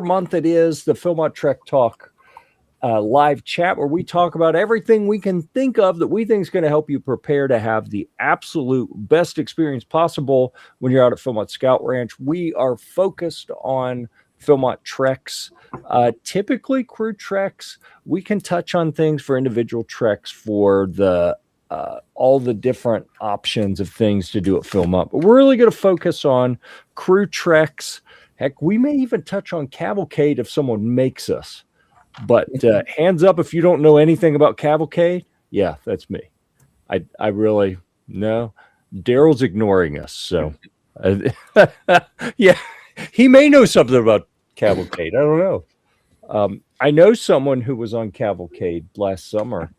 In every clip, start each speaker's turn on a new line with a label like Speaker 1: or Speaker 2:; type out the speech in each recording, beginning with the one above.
Speaker 1: month it is the Philmont Trek Talk live chat, where we talk about everything we can think of that we think is going to help you prepare to have the absolute best experience possible when you're out at Philmont Scout Ranch. We are focused on Philmont treks, typically crew treks. We can touch on things for individual treks for the all the different options of things to do at Philmont, but we're really going to focus on crew treks. Heck, we may even touch on cavalcade if someone makes us. But hands up if you don't know anything about cavalcade. Yeah, that's me. I really no. Darrel's ignoring us, so yeah, he may know something about cavalcade. I don't know. I know someone who was on cavalcade last summer,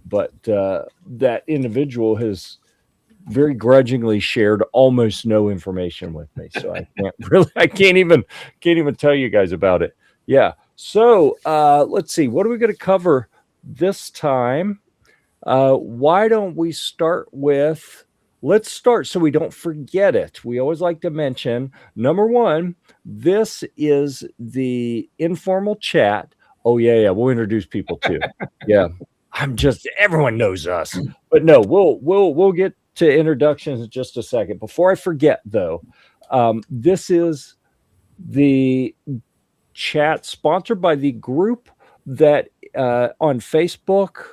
Speaker 1: but that individual has very grudgingly shared almost no information with me, so I can't even tell you guys about it. Yeah. So let's see, what are we going to cover this time? Why don't we start with, let's start so we don't forget it. We always like to mention, number one, this is the informal chat. Oh yeah, we'll introduce people too. Yeah, everyone knows us, but no, we'll get to introductions in just a second. Before I forget though, this is the chat sponsored by the group that on Facebook,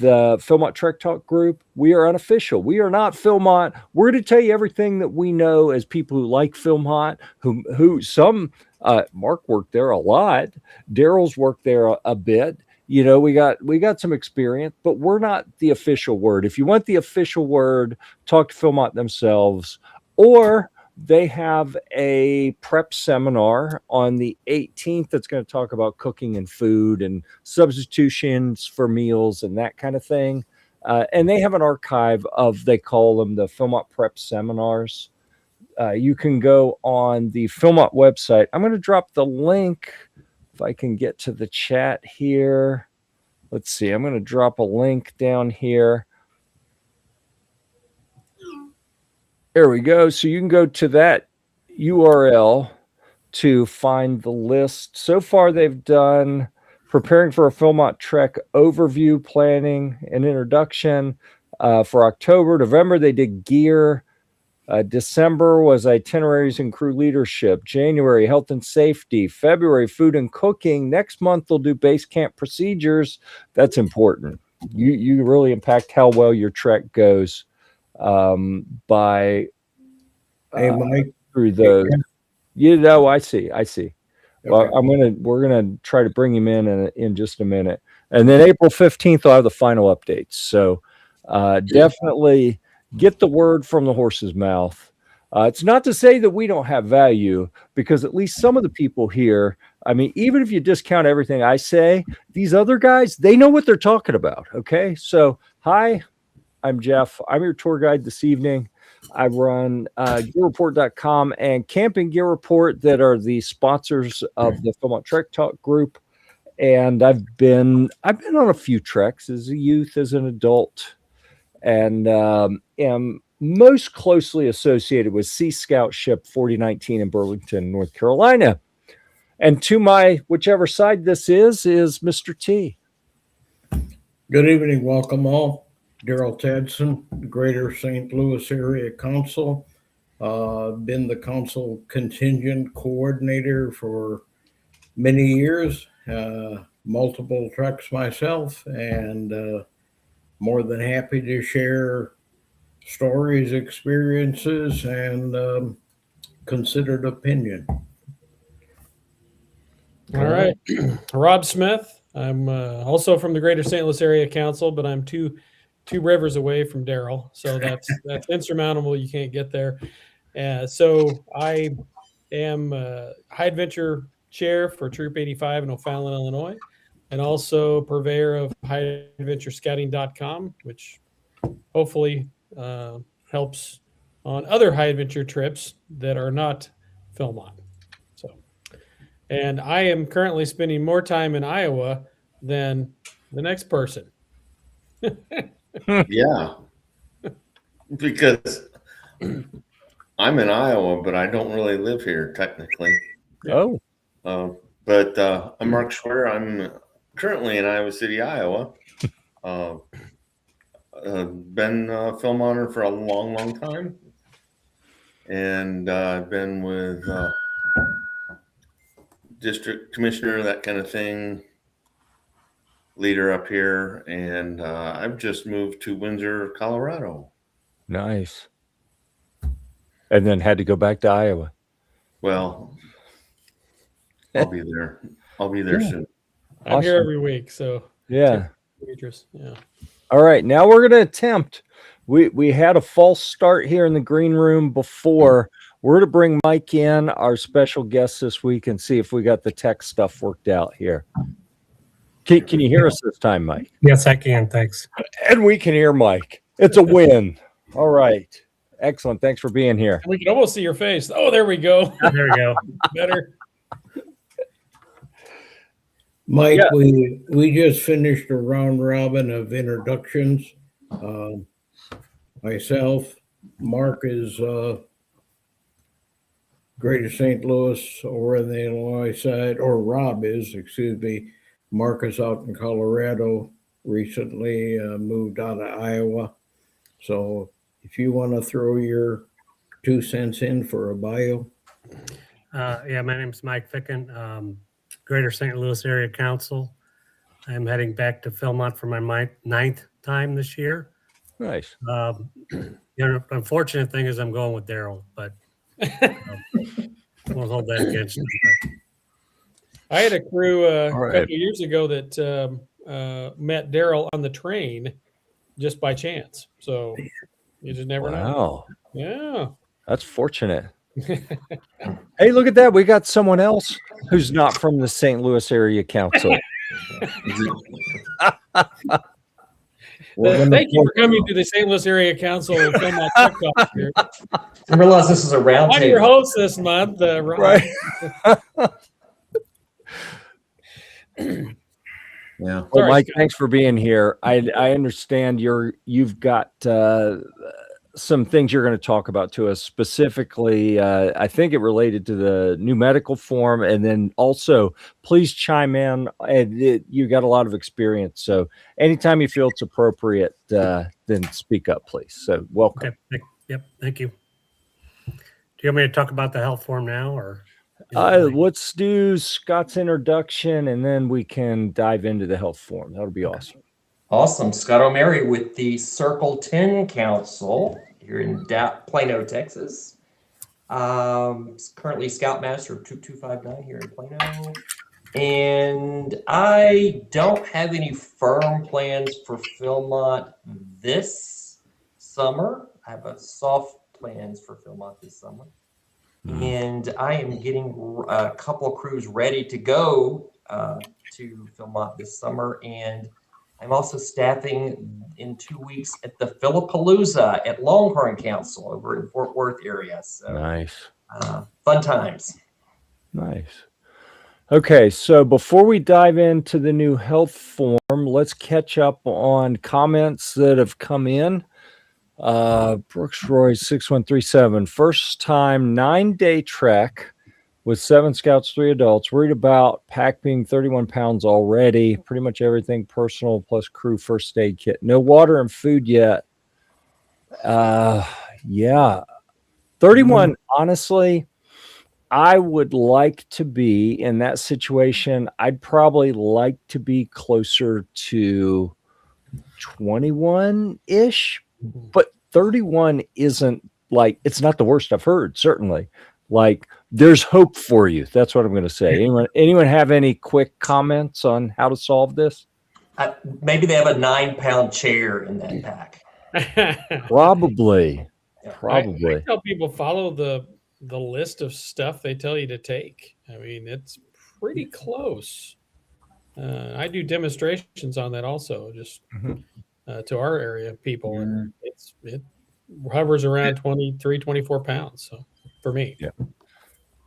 Speaker 1: the Philmont Trek Talk group. We are unofficial. We are not Philmont. We're going to tell you everything that we know as people who like Philmont, who some Mark worked there a lot. Darrel's worked there a bit. You know, we got some experience, but we're not the official word. If you want the official word, talk to Philmont themselves, or they have a prep seminar on the 18th that's going to talk about cooking and food and substitutions for meals and that kind of thing. And they have an archive of, they call them the Philmont Prep Seminars. You can go on the Philmont website. I'm going to drop the link if I can get to the chat here. Let's see. I'm going to drop a link down here. There we go. So you can go to that URL to find the list. So far, they've done preparing for a Philmont Trek overview, planning, and introduction for October. November, they did gear. December was itineraries and crew leadership. January, health and safety. February, food and cooking. Next month, they'll do base camp procedures. That's important. You really impact how well your trek goes by
Speaker 2: Mike,
Speaker 1: through those. You know, I see. Well, okay. We're gonna try to bring him in just a minute, and then April 15th I'll have the final updates. So definitely get the word from the horse's mouth. It's not to say that we don't have value, because at least some of the people here, I mean, even if you discount everything I say, these other guys, they know what they're talking about. Okay, so hi, I'm Jeff. I'm your tour guide this evening. I run gearreport.com and Camping Gear Report, that are the sponsors of the Philmont Trek Talk group. And I've been on a few treks as a youth, as an adult, and am most closely associated with Sea Scout Ship 4019 in Burlington, North Carolina. And to my whichever side this is Mr. T.
Speaker 2: Good evening. Welcome all. Darrel Tadsen, Greater St. Louis Area Council. Been the council contingent coordinator for many years, multiple treks myself, and more than happy to share stories, experiences, and considered opinion.
Speaker 3: All right. Rob Smith. I'm also from the Greater St. Louis Area Council, but I'm two rivers away from Darrel, so that's insurmountable. You can't get there. So I am High Adventure Chair for Troop 85 in O'Fallon, Illinois, and also purveyor of highadventurescouting.com, which hopefully helps on other high adventure trips that are not Philmont. So, and I am currently spending more time in Iowa than the next person.
Speaker 4: Yeah, because I'm in Iowa, but I don't really live here technically.
Speaker 1: Oh,
Speaker 4: But I'm Mark Scwheer. I'm currently in Iowa City, Iowa. Been a Philmonter for a long, long time. And I've been with district commissioner, that kind of thing, leader up here. And I've just moved to Windsor, Colorado.
Speaker 1: Nice. And then had to go back to Iowa.
Speaker 4: Well, I'll be there. I'll be there soon.
Speaker 3: I'm here
Speaker 1: Awesome.
Speaker 3: every week, so
Speaker 1: Yeah.
Speaker 3: yeah.
Speaker 1: All right. Now we're going to attempt. We had a false start here in the green room before. We're to bring Mike in, our special guest this week, and see if we got the tech stuff worked out here. Can you hear us this time, Mike?
Speaker 5: Yes, I can. Thanks.
Speaker 1: And we can hear Mike. It's a win. All right. Excellent. Thanks for being here.
Speaker 3: We can almost see your face. Oh, there we go.
Speaker 5: There we go.
Speaker 3: Better.
Speaker 2: Mike,
Speaker 1: Yeah.
Speaker 2: we just finished a round robin of introductions. Myself, Mark is Greater St. Louis over in the Illinois side, or Rob is, excuse me. Mark is out in Colorado, recently moved out of Iowa. So if you want to throw your 2 cents in for a bio.
Speaker 5: Yeah, my name's Mike Ficken, Greater St. Louis Area Council. I'm heading back to Philmont for my 9th time this year.
Speaker 1: Nice.
Speaker 5: The unfortunate thing is I'm going with Darrel, but won't hold that against him.
Speaker 3: I had a crew a
Speaker 1: All right.
Speaker 3: couple of years ago that met Darrel on the train just by chance. So you just never know.
Speaker 1: Wow.
Speaker 3: Yeah.
Speaker 1: That's fortunate. Hey, look at that. We got someone else who's not from the St. Louis Area Council.
Speaker 3: Thank you for coming to the St. Louis Area Council Philmont Trek Talk here.
Speaker 6: I realize this is a round
Speaker 3: I'm your
Speaker 6: table.
Speaker 3: host this month, Rob.
Speaker 1: Right.
Speaker 4: Yeah.
Speaker 1: Well,
Speaker 3: Sorry,
Speaker 1: Mike,
Speaker 3: Scott.
Speaker 1: thanks for being here. I understand you've got some things you're going to talk about to us, specifically. I think it related to the new medical form, and then also please chime in. And you got a lot of experience, so anytime you feel it's appropriate, then speak up, please. So welcome.
Speaker 5: Okay. Yep. Thank you. Do you want me to talk about the health form now, or?
Speaker 1: Let's do Scott's introduction, and then we can dive into the health form. That'll be awesome.
Speaker 6: Awesome. Scott O'Mary with the Circle 10 Council here in Plano, Texas. Currently Scoutmaster of 2259 here in Plano. And I don't have any firm plans for Philmont this summer. I have a soft plans for Philmont this summer. And I am getting a couple of crews ready to go to Philmont this summer. And I'm also staffing in 2 weeks at the Philapalooza at Longhorn Council over in Fort Worth area. So
Speaker 1: Nice.
Speaker 6: Fun times.
Speaker 1: Nice. Okay, so before we dive into the new health form, let's catch up on comments that have come in. Brooks Roy 6137, first time 9-day trek with 7 scouts, 3 adults, worried about pack being 31 pounds already, pretty much everything personal plus crew first aid kit, no water and food yet. Yeah, 31. Honestly, I would like to be in that situation. I'd probably like to be closer to 21 ish, but 31 isn't like, it's not the worst I've heard, certainly. Like, there's hope for you. That's what I'm going to say. Anyone have any quick comments on how to solve this?
Speaker 6: Maybe they have a 9-pound chair in that pack.
Speaker 1: Probably.
Speaker 3: I tell people follow the list of stuff they tell you to take. I mean, it's pretty close. I do demonstrations on that also, just to our area people, and it hovers around 23, 24 pounds. So for me,
Speaker 1: yeah,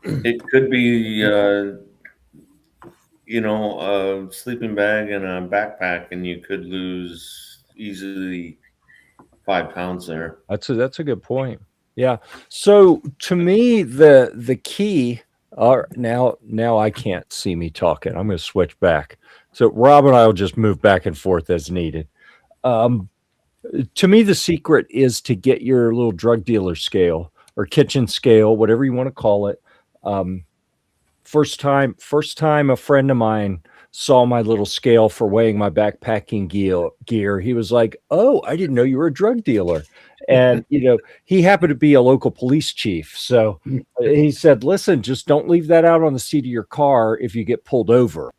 Speaker 4: It could be, a sleeping bag and a backpack, and you could lose easily 5 pounds there.
Speaker 1: that's a good point. Yeah. So to me, the key All right, now I can't see me talking. I'm going to switch back. So Rob and I will just move back and forth as needed. To me, the secret is to get your little drug dealer scale or kitchen scale, whatever you want to call it. First time a friend of mine saw my little scale for weighing my backpacking gear, he was like, "Oh, I didn't know you were a drug dealer." And he happened to be a local police chief, so he said, "Listen, just don't leave that out on the seat of your car if you get pulled over."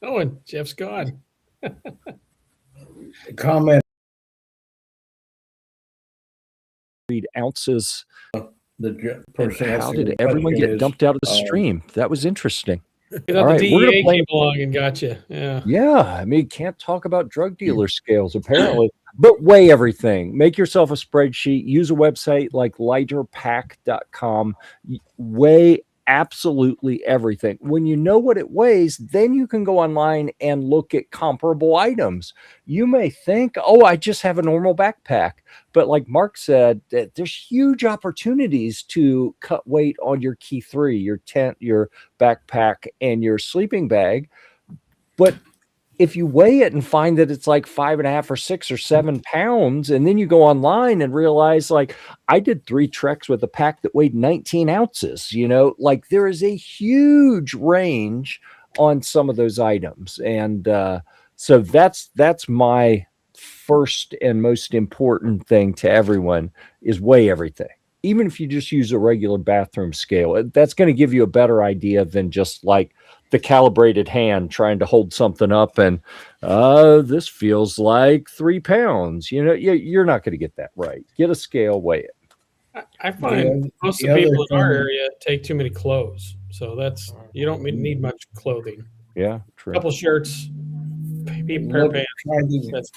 Speaker 3: Oh, and Jeff's gone.
Speaker 2: Comment.
Speaker 1: Read ounces.
Speaker 2: The
Speaker 1: And
Speaker 2: person
Speaker 1: how
Speaker 2: asking
Speaker 1: did
Speaker 2: the
Speaker 1: everyone
Speaker 2: question
Speaker 1: get
Speaker 2: is,
Speaker 1: dumped out of the stream? That was interesting.
Speaker 3: You
Speaker 1: All
Speaker 3: thought
Speaker 1: right,
Speaker 3: the
Speaker 1: we're gonna
Speaker 3: DEA
Speaker 1: play-
Speaker 3: came along and got you. Yeah.
Speaker 1: Yeah, I mean, can't talk about drug dealer scales apparently, but weigh everything. Make yourself a spreadsheet. Use a website like lighterpack.com. Weigh absolutely everything. When you know what it weighs, then you can go online and look at comparable items. You may think, "Oh, I just have a normal backpack," but like Mark said, that there's huge opportunities to cut weight on your key three, your tent, your backpack, and your sleeping bag. But if you weigh it and find that it's like 5.5 or 6 or 7 pounds, and then you go online and realize, like, I did 3 treks with a pack that weighed 19 ounces, like there is a huge range on some of those items. And so that's my first and most important thing to everyone is weigh everything. Even if you just use a regular bathroom scale, that's going to give you a better idea than just like the calibrated hand trying to hold something up and this feels like 3 pounds. You're not going to get that right. Get a scale, weigh it.
Speaker 3: I find most of the people in our area take too many clothes. So you don't need much clothing.
Speaker 1: Yeah, true.
Speaker 3: A couple shirts, pair of pants.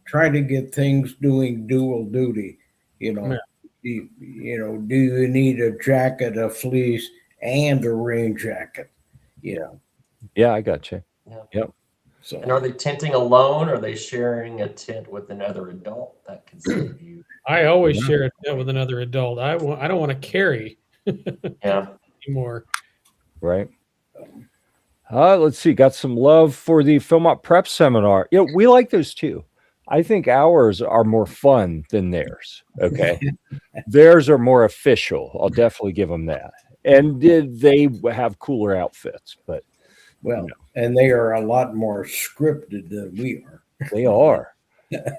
Speaker 2: Try to get things doing dual duty. Do you need a jacket, a fleece, and a rain jacket?
Speaker 1: Yeah, I got you.
Speaker 6: Yeah.
Speaker 1: Yep.
Speaker 2: So,
Speaker 6: And are they tenting alone? Or are they sharing a tent with another adult? That can save you.
Speaker 3: I always share a tent with another adult. I don't want to carry anymore.
Speaker 1: Right. Let's see. Got some love for the Philmont Prep Seminar. We like those too. I think ours are more fun than theirs. Okay. Theirs are more official. I'll definitely give them that. And they have cooler outfits, but
Speaker 2: and they are a lot more scripted than we are.
Speaker 1: They are.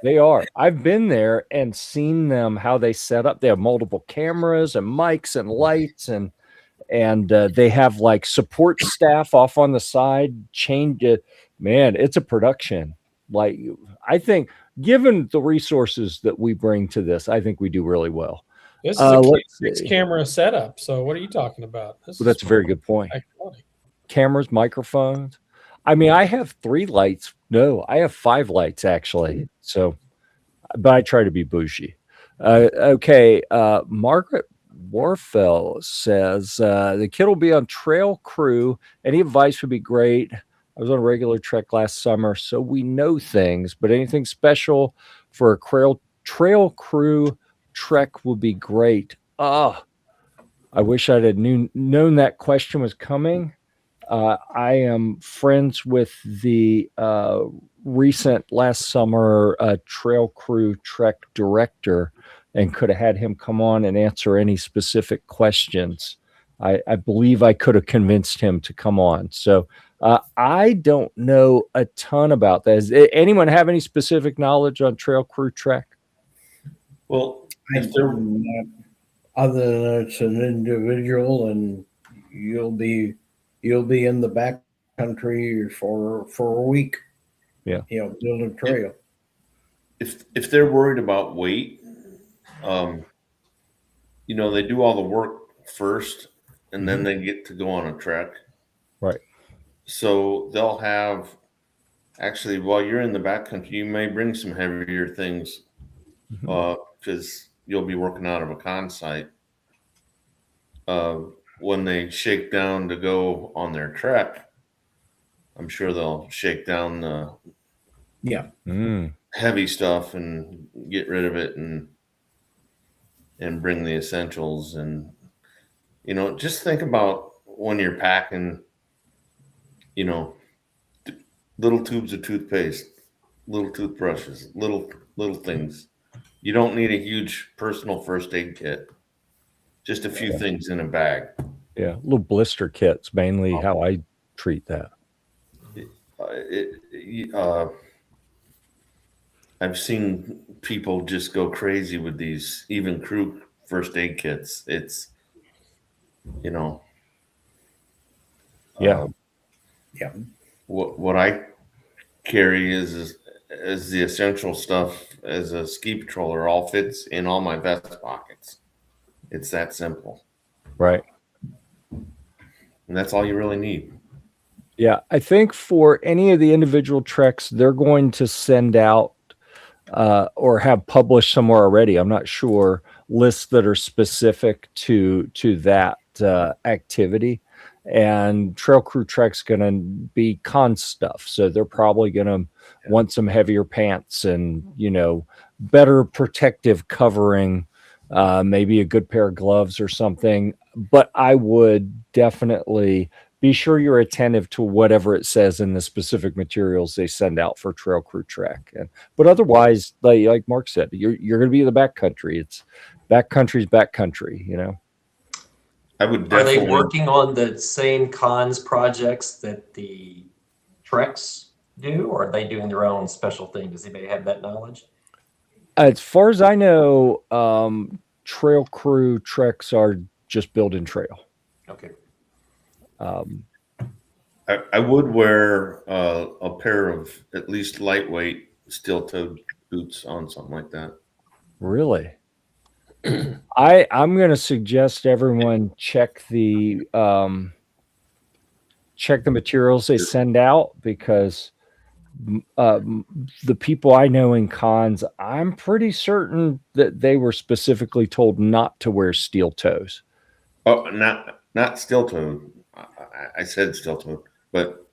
Speaker 1: They are. I've been there and seen them, how they set up. They have multiple cameras and mics and lights, and they have like support staff off on the side. Change it, man. It's a production. Like, I think, given the resources that we bring to this, I think we do really well.
Speaker 3: This is a 6-camera setup. So what are you talking about?
Speaker 1: That's a very good point. Cameras, microphones. I mean, I have 3 lights. No, I have 5 lights actually. So, but I try to be bougie. Okay. Margaret Warfel says the kid will be on trail crew. Any advice would be great. I was on a regular trek last summer, so we know things, but anything special for a trail crew trek would be great. I wish I'd have known that question was coming. I am friends with the recent last summer trail crew trek director and could have had him come on and answer any specific questions. I believe I could have convinced him to come on. So I don't know a ton about that. Does anyone have any specific knowledge on trail crew trek?
Speaker 4: Well,
Speaker 2: other than it's an individual and you'll be in the back country for a week.
Speaker 1: Yeah.
Speaker 2: Build a trail.
Speaker 4: If they're worried about weight, they do all the work first and then they get to go on a trek.
Speaker 1: Right.
Speaker 4: So they'll have, actually, while you're in the backcountry, you may bring some heavier things because you'll be working out of a con site. When they shake down to go on their trek, I'm sure they'll shake down the heavy stuff and get rid of it and bring the essentials. And You know, just think about when you're packing, you know, little tubes of toothpaste, little toothbrushes, little things. You don't need a huge personal first aid kit. Just a few things in a bag.
Speaker 1: Yeah, little blister kits, mainly how I treat that.
Speaker 4: I've seen people just go crazy with these, even crew first aid kits. It's, you know,
Speaker 1: Yeah.
Speaker 2: Yeah.
Speaker 4: What I carry is the essential stuff as a ski patroller. All fits in all my vest pockets. It's that simple,
Speaker 1: Right.
Speaker 4: and that's all you really need.
Speaker 1: Yeah, I think for any of the individual treks, they're going to send out or have published somewhere already. I'm not sure, lists that are specific to that activity. And Trail Crew Trek's going to be con stuff, so they're probably going to want some heavier pants and better protective covering, maybe a good pair of gloves or something. But I would definitely be sure you're attentive to whatever it says in the specific materials they send out for Trail Crew Trek. But otherwise, like Mark said, you're going to be in the backcountry. It's backcountry's backcountry.
Speaker 4: I would
Speaker 6: Are they
Speaker 4: definitely.
Speaker 6: working on the same cons projects that the Treks do, or are they doing their own special thing? Does anybody have that knowledge?
Speaker 1: As far as I know, Trail Crew Treks are just building trail.
Speaker 6: Okay.
Speaker 4: I would wear a pair of at least lightweight steel-toed boots on something like that.
Speaker 1: Really? I'm going to suggest everyone check the materials they send out, because the people I know in cons, I'm pretty certain that they were specifically told not to wear steel toes.
Speaker 4: Oh, not steel-toed. I said steel-toed, but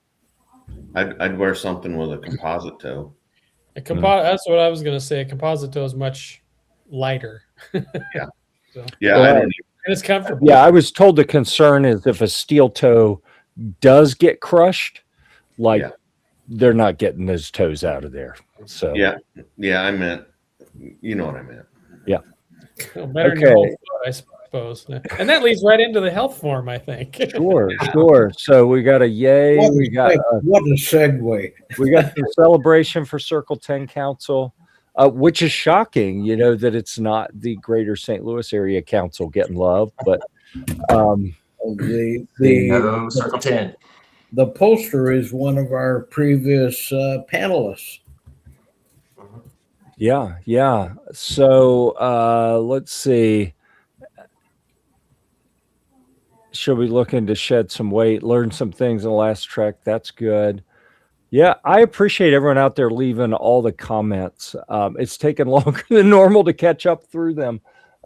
Speaker 4: I'd wear something with a composite toe.
Speaker 3: That's what I was going to say. A composite toe is much lighter.
Speaker 4: Yeah.
Speaker 3: So,
Speaker 4: Yeah,
Speaker 1: Well,
Speaker 4: I don't
Speaker 3: and it's comfortable.
Speaker 1: Yeah, I was told the concern is if a steel toe does get crushed,
Speaker 4: Yeah.
Speaker 1: they're not getting those toes out of there. So
Speaker 4: Yeah, I meant, you know what I meant.
Speaker 3: Well, better than
Speaker 1: Okay.
Speaker 3: your whole foot, I suppose. And that leads right into the health form, I think.
Speaker 1: Sure. So we got a yay.
Speaker 2: What
Speaker 1: We got
Speaker 2: a segue.
Speaker 1: we got the celebration for Circle 10 Council, which is shocking, that it's not the Greater St. Louis Area Council getting love, but
Speaker 2: The
Speaker 6: Circle 10.
Speaker 2: the poster is one of our previous panelists.
Speaker 1: yeah. So let's see. She'll be looking to shed some weight, learn some things in the last trek. That's good. Yeah, I appreciate everyone out there leaving all the comments. It's taken longer than normal to catch up through them,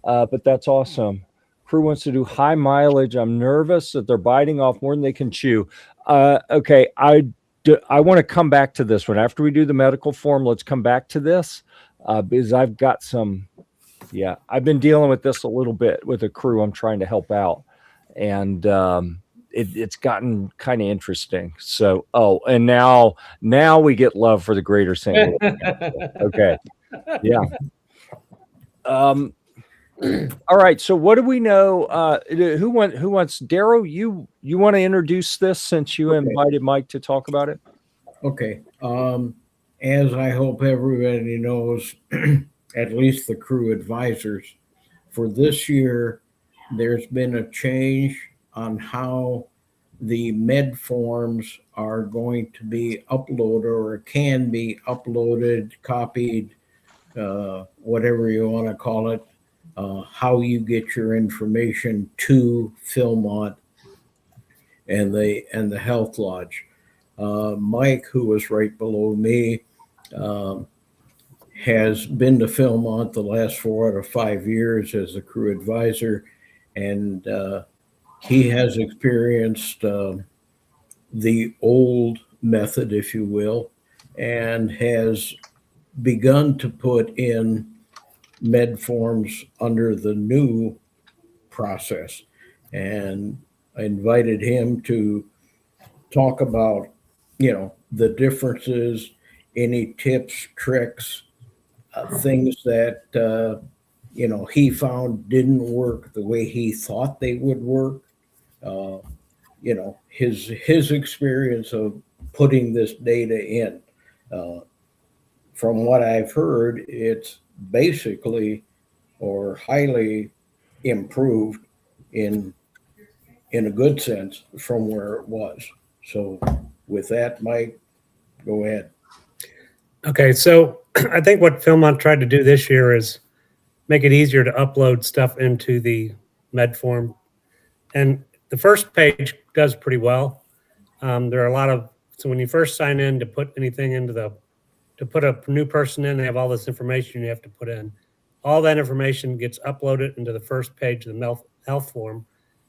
Speaker 1: but that's awesome. Crew wants to do high mileage. I'm nervous that they're biting off more than they can chew. Okay, I want to come back to this one. After we do the medical form, let's come back to this, because I've got some, I've been dealing with this a little bit with a crew I'm trying to help out. And it's gotten kind of interesting. So, and now we get love for the Greater St. Louis. Okay. Yeah. All right. So what do we know? Who wants Darrel? You want to introduce this since you invited Mike to talk about it?
Speaker 2: Okay. As I hope everybody knows, at least the crew advisors, for this year, there's been a change on how the med forms are going to be uploaded, or can be uploaded, copied, whatever you want to call it, how you get your information to Philmont and the health lodge. Mike, who was right below me, has been to Philmont the last 4 out of 5 years as a crew advisor, and he has experienced the old method, if you will, and has begun to put in med forms under the new process. and I invited him to talk about, the differences, any tips, tricks, things that, he found didn't work the way he thought they would work. Uh, his experience of putting this data in. From what I've heard, it's basically or highly improved in a good sense from where it was. So with that, Mike, go ahead.
Speaker 5: Okay, so I think what Philmont tried to do this year is make it easier to upload stuff into the med form. And the first page does pretty well. There are a lot of, so when you first sign in to put anything into to put a new person in, they have all this information you have to put in. All that information gets uploaded into the first page of the health form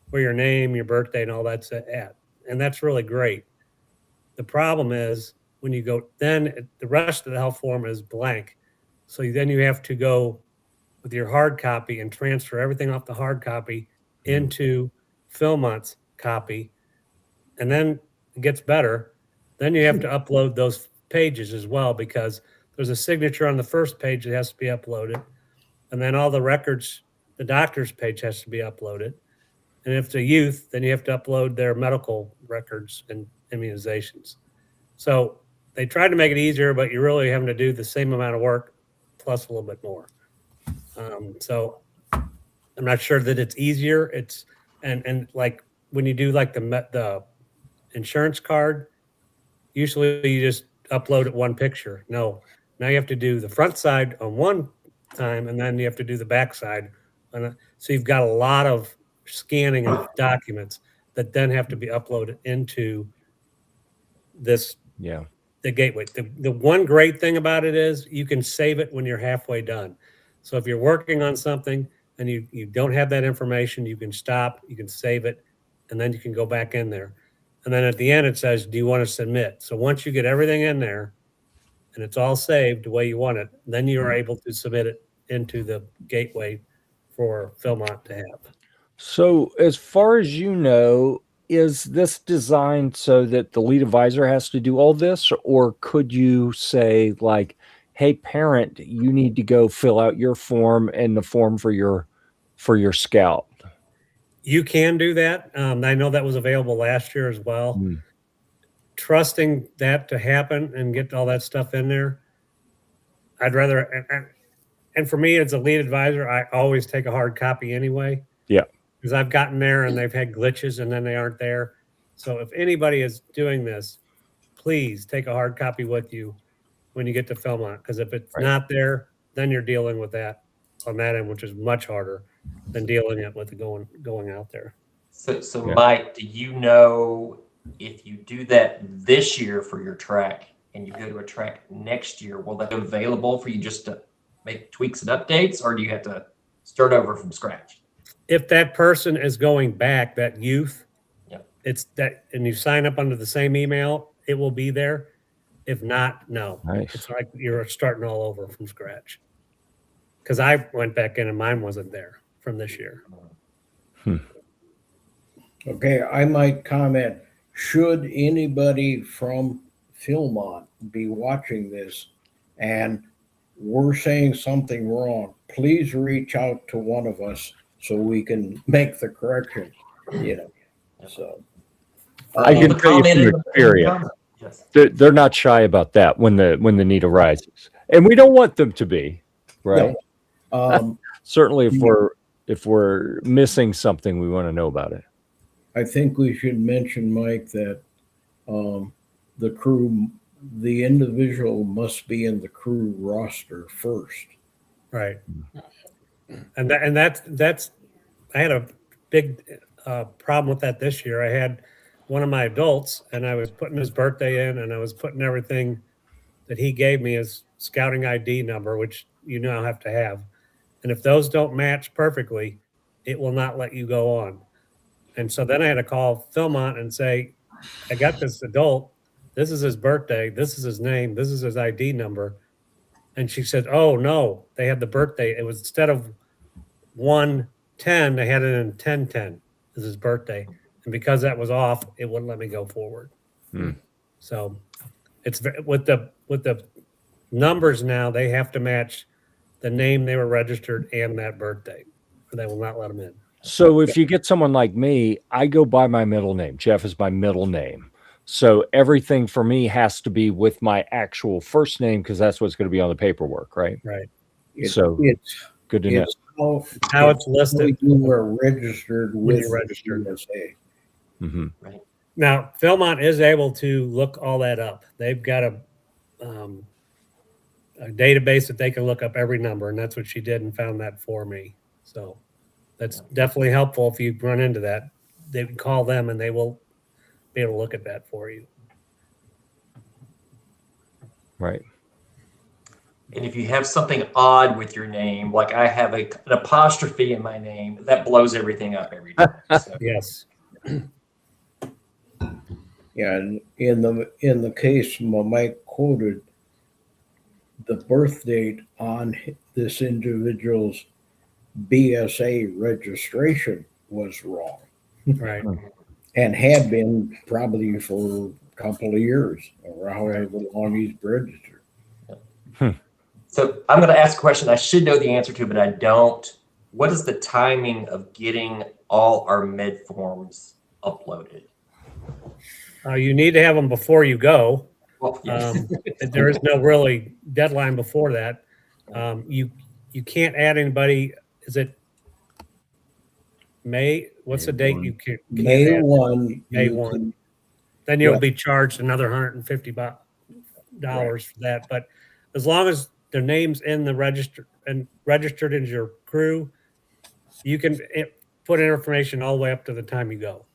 Speaker 5: where your name, your birthday, and all that's at. And that's really great. The problem is when you go, then the rest of the health form is blank. So then you have to go with your hard copy and transfer everything off the hard copy into Philmont's copy. And then it gets better. Then you have to upload those pages as well, because there's a signature on the first page that has to be uploaded. And then all the records, the doctor's page has to be uploaded. And if it's a youth, then you have to upload their medical records and immunizations. So they tried to make it easier, but you're really having to do the same amount of work plus a little bit more. So I'm not sure that it's easier. It's and like when you do like the insurance card, usually you just upload it one picture. No, now you have to do the front side on one time, and then you have to do the back side. So you've got a lot of scanning of documents that then have to be uploaded into this.
Speaker 1: Yeah.
Speaker 5: The gateway. The one great thing about it is you can save it when you're halfway done. So if you're working on something and you don't have that information, you can stop, you can save it, and then you can go back in there. And then at the end, it says, do you want to submit? So once you get everything in there and it's all saved the way you want it, then you are able to submit it into the gateway for Philmont to have.
Speaker 1: So as far as you know, is this designed so that the lead advisor has to do all this, or could you say like, hey, parent, you need to go fill out your form and the form for your scout?
Speaker 5: You can do that. I know that was available last year as well. Trusting that to happen and get all that stuff in there, I'd rather, and for me as a lead advisor, I always take a hard copy anyway.
Speaker 1: Yeah.
Speaker 5: Because I've gotten there and they've had glitches and then they aren't there. So if anybody is doing this, please take a hard copy with you when you get to Philmont. Because if it's not there, then you're dealing with that on that end, which is much harder than dealing it with going out there.
Speaker 6: So Mike, do you know if you do that this year for your track and you go to a track next year, will that be available for you just to make tweaks and updates, or do you have to start over from scratch?
Speaker 5: If that person is going back, that youth,
Speaker 6: Yep.
Speaker 5: It's that, and you sign up under the same email, it will be there. If not, no.
Speaker 1: Nice.
Speaker 5: It's like you're starting all over from scratch. Because I went back in and mine wasn't there from this year.
Speaker 2: Okay, I might comment, should anybody from Philmont be watching this and we're saying something wrong, please reach out to one of us so we can make the correction, So
Speaker 1: I can tell you from experience,
Speaker 6: Yes.
Speaker 1: they're not shy about that when the need arises, and we don't want them to be, right?
Speaker 2: No.
Speaker 1: Certainly, if we're missing something, we want to know about it.
Speaker 2: I think we should mention, Mike, that the crew, the individual must be in the crew roster first.
Speaker 5: Right. And that's I had a big problem with that this year. I had one of my adults and I was putting his birthday in and I was putting everything that he gave me as scouting ID number, which you now have to have. And if those don't match perfectly, it will not let you go on. And so then I had to call Philmont and say, I got this adult, this is his birthday, this is his name, this is his ID number. And she said, oh no, they had the birthday. It was instead of 1/10, they had it in 10/10. is his birthday. And because that was off, it wouldn't let me go forward.
Speaker 1: Hmm.
Speaker 5: So it's with the numbers now, they have to match the name they were registered and that birthday, or they will not let them in.
Speaker 1: So if you get someone like me, I go by my middle name. Jeff is my middle name. So everything for me has to be with my actual first name because that's what's going to be on the paperwork, right?
Speaker 5: Right.
Speaker 1: So
Speaker 2: it's
Speaker 1: good to know.
Speaker 2: it's
Speaker 5: How it's listed.
Speaker 2: You were registered
Speaker 5: When
Speaker 2: with
Speaker 5: you're registered.
Speaker 2: USA.
Speaker 1: Mm-hmm.
Speaker 5: Now, Philmont is able to look all that up. They've got a database that they can look up every number, and that's what she did and found that for me. So that's definitely helpful if you run into that. They can call them and they will be able to look at that for you.
Speaker 1: Right.
Speaker 6: And if you have something odd with your name, like I have an apostrophe in my name, that blows everything up every time. So.
Speaker 5: Yes.
Speaker 2: Yeah, and in the case Mike quoted, the birth date on this individual's BSA registration was wrong
Speaker 5: Right.
Speaker 2: and had been probably for a couple of years or however long he's registered.
Speaker 6: So I'm going to ask a question I should know the answer to, but I don't. What is the timing of getting all our med forms uploaded?
Speaker 5: You need to have them before you go.
Speaker 6: Well, yes.
Speaker 5: There is no really deadline before that. You can't add anybody. Is it May? What's the date you can't
Speaker 2: May
Speaker 5: add?
Speaker 2: 1.
Speaker 5: May
Speaker 2: you
Speaker 5: 1.
Speaker 2: can-
Speaker 5: Then you'll
Speaker 2: Yeah.
Speaker 5: be charged another $150 for that. But as long as their name's in the register and registered as your crew, you can put in information all the way up to the time you go.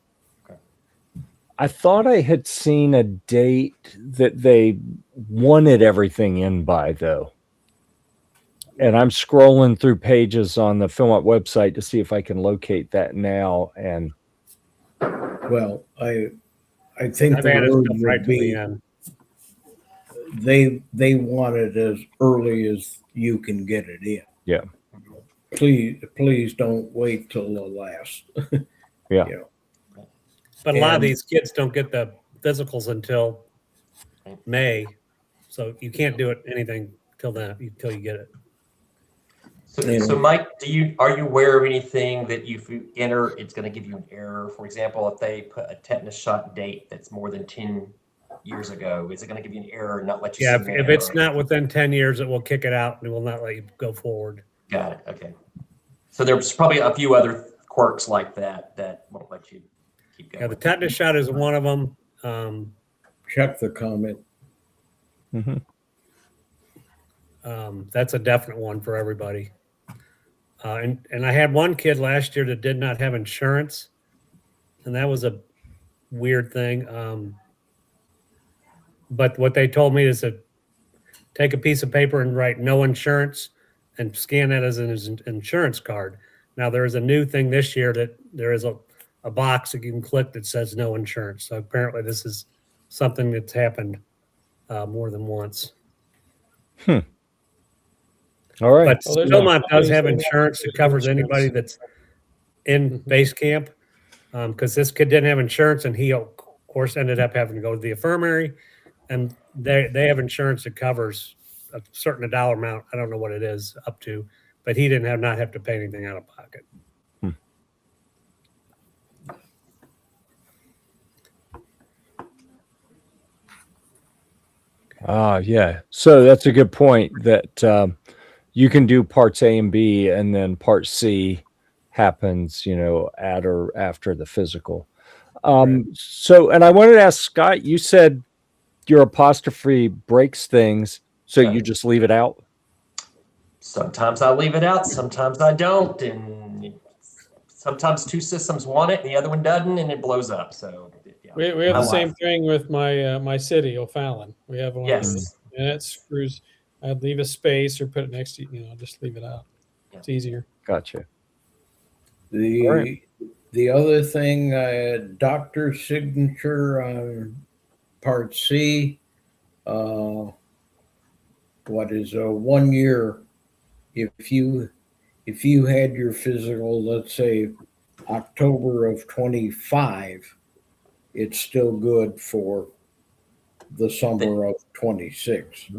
Speaker 1: I thought I had seen a date that they wanted everything in by, though. And I'm scrolling through pages on the Philmont website to see if I can locate that now. And
Speaker 2: Well, I think
Speaker 5: I've
Speaker 2: the
Speaker 5: added
Speaker 2: word
Speaker 5: stuff right
Speaker 2: would
Speaker 5: to the
Speaker 2: be
Speaker 5: end.
Speaker 2: they want it as early as you can get it in.
Speaker 1: Yeah.
Speaker 2: Please don't wait till the last.
Speaker 1: Yeah.
Speaker 2: You know.
Speaker 5: But a lot of
Speaker 2: And-
Speaker 5: these kids don't get the physicals until May, so you can't do anything till then, until you get it.
Speaker 6: So Mike, are you aware of anything that if you enter, it's going to give you an error? For example, if they put a tetanus shot date that's more than 10 years ago, is it going to give you an error and not let you?
Speaker 5: Yeah,
Speaker 6: submit
Speaker 5: if it's
Speaker 6: or-
Speaker 5: not within 10 years, it will kick it out and it will not let you go forward.
Speaker 6: Got it. Okay. So there's probably a few other quirks like that that won't let you keep going.
Speaker 5: Yeah, the tetanus shot is one of them.
Speaker 2: Check the comment.
Speaker 1: Mm-hmm.
Speaker 5: That's a definite one for everybody. And I had one kid last year that did not have insurance, and that was a weird thing. But what they told me is to take a piece of paper and write no insurance and scan that as an insurance card. Now there is a new thing this year that there is a box that you can click that says no insurance. So apparently this is something that's happened more than once.
Speaker 1: All right.
Speaker 5: But
Speaker 3: Well, there's
Speaker 5: Philmont
Speaker 3: no-
Speaker 5: does have insurance that covers anybody that's in base camp. Because this kid didn't have insurance, and he, of course, ended up having to go to the infirmary. And they have insurance that covers a certain dollar amount. I don't know what it is up to, but he didn't not have to pay anything out of pocket.
Speaker 1: Yeah. So that's a good point that you can do parts A and B, and then part C happens, at or after the physical. So, and I wanted to ask Scott, you said your apostrophe breaks things, so you just leave it out?
Speaker 6: Sometimes I leave it out, sometimes I don't, and sometimes two systems want it and the other one doesn't, and it blows up. So yeah.
Speaker 3: We have
Speaker 6: My
Speaker 3: the same
Speaker 6: wife.
Speaker 3: thing with my city, O'Fallon. We have one,
Speaker 6: Yes.
Speaker 3: and it screws. I'd leave a space or put it next to just leave it out. It's easier.
Speaker 1: Gotcha.
Speaker 2: The other thing, doctor's signature on part C, what is 1 year? If you had your physical, let's say October of 25, it's still good for the summer of 26.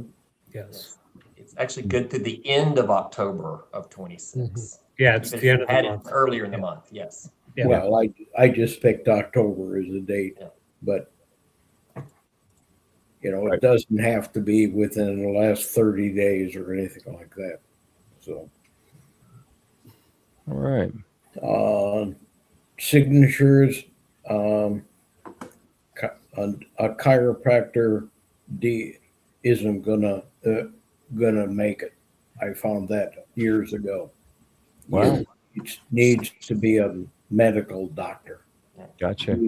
Speaker 5: Yes.
Speaker 6: It's actually good through the end of October of 26.
Speaker 5: Yeah, it's
Speaker 6: Even
Speaker 5: the
Speaker 6: if
Speaker 5: end
Speaker 6: you
Speaker 5: of the
Speaker 6: had
Speaker 5: month.
Speaker 6: it earlier in the
Speaker 5: Yeah.
Speaker 6: month, yes.
Speaker 5: Yeah.
Speaker 2: Well, I just picked October as a date,
Speaker 6: Yeah.
Speaker 2: but
Speaker 1: Right.
Speaker 2: it doesn't have to be within the last 30 days or anything like that. So,
Speaker 1: All right.
Speaker 2: signatures, a chiropractor isn't gonna make it. I found that years ago.
Speaker 1: Wow.
Speaker 2: It needs to be a medical doctor.
Speaker 1: Gotcha.